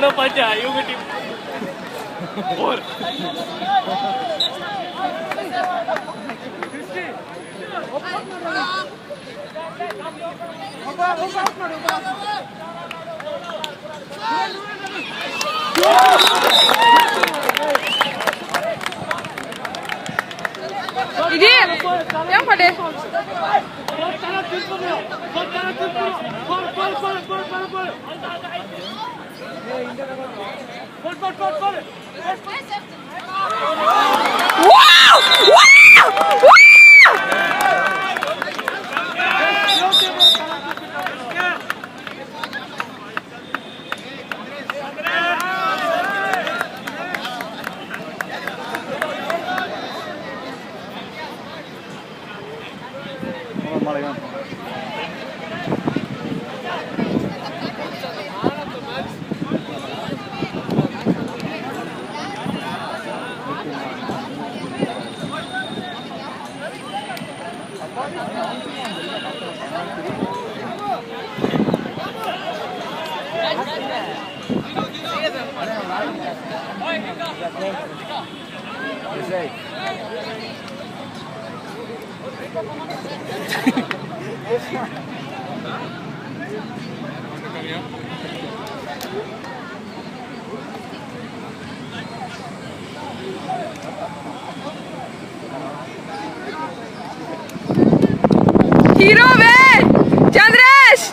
அவனை பாச்சா இவங்க டீம் போர் ఇది ఏం పడే hero way Chandresh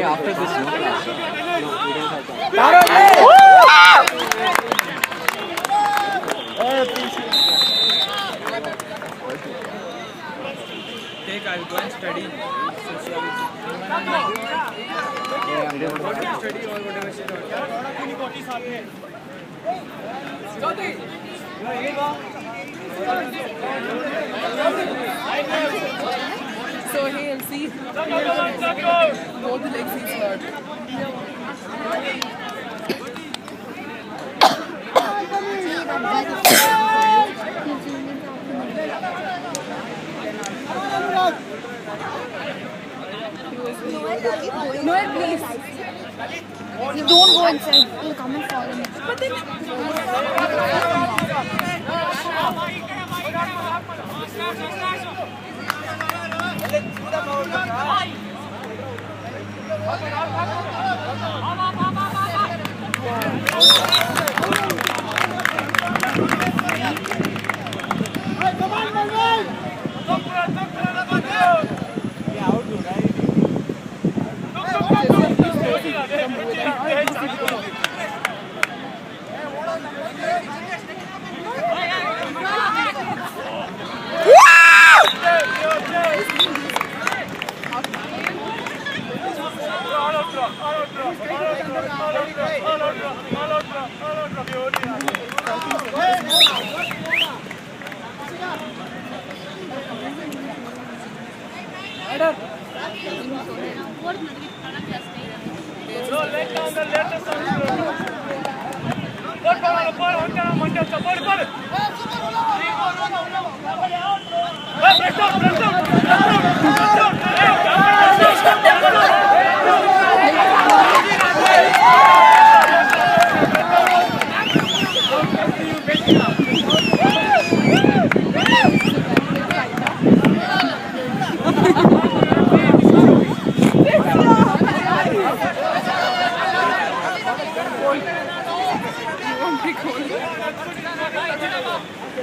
after this take I'll go and study sociology. yeah, I'm doing What you study or whatever she does. So he'll see both the legs he's hurt. Noel, please. You don't go inside. You come and follow me. But then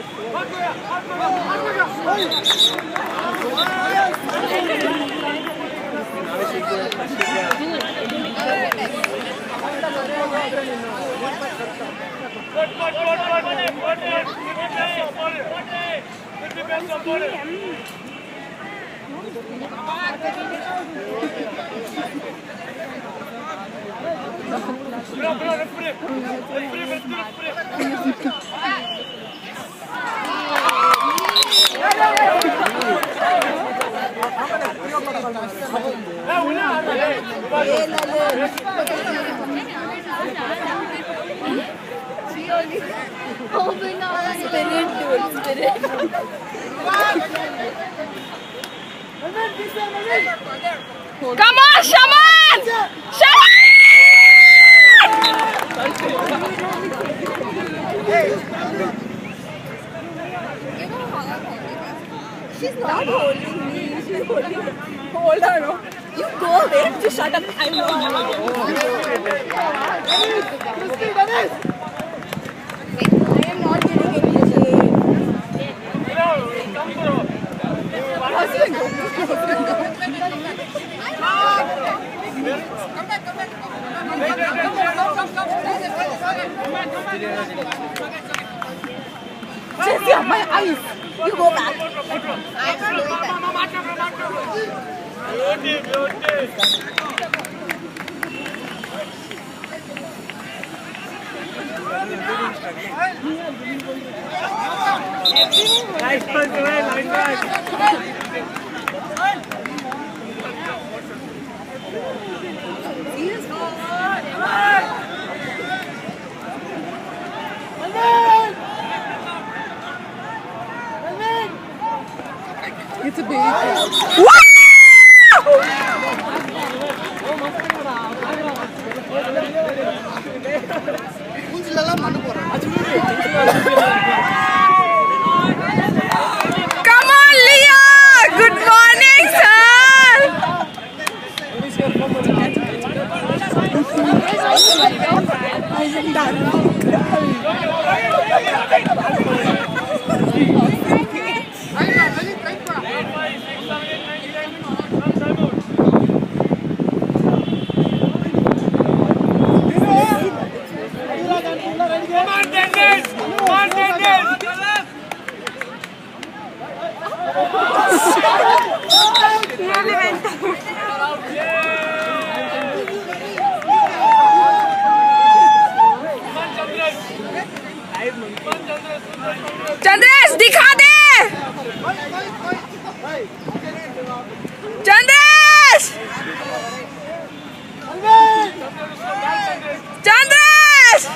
Oh my God. Spirit, dude. Spirit. Come on, Shaman! Shaman! She's not holding me. She's holding her. Hold her, no? You go away. Just shut up. I'm not. I am not getting any shade. Jessica, my eyes. You go back. I'm not doing Nice pass, nice pass. It's a baby. Come on, Leah! Good morning, Chandresh दिखा दे Chandresh Chandresh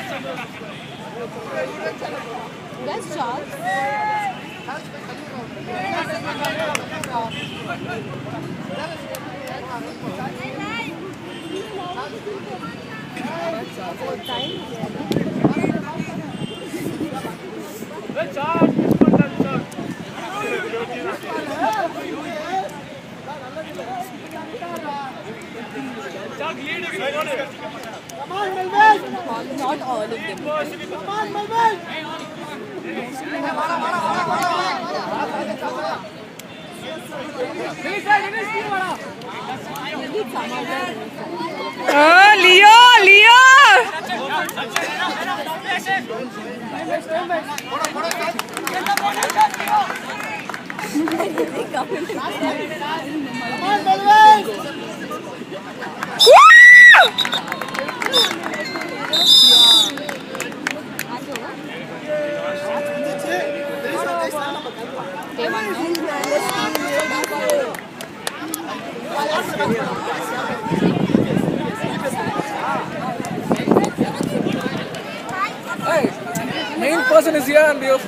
Best job. Not all of them. Leo, Leo. Hey, main person is here and you.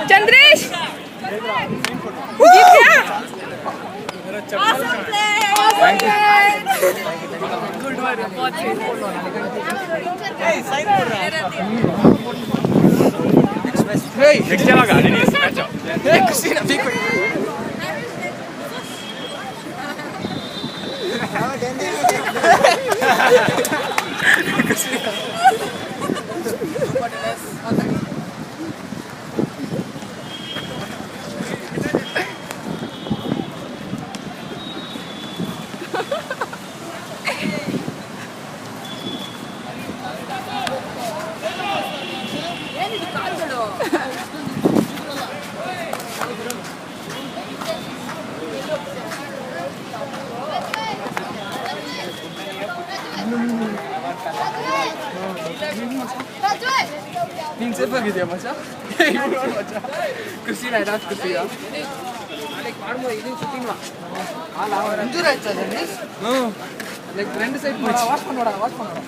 Chandresh Awesome play. Thank you. Good one. Hey, Next time I Dennis, match up. hey, Christina, big one. ನೀನು safe ಆಗಿದೆಯಾ ಮಚ್ಚ ಮಚ್ಚ ಕೃಷಿನ ಏನಾದ್ರು ಕೃಷಿಯ ಮಾಡ್ಬೋದು ಇದನ್ನು shooting injure ಆಯ್ತಾ ಹ್ಞೂ ಲೈಕ್ 2 ಸೈಡ್ ವಾಶ್ ಮಾಡೋಣ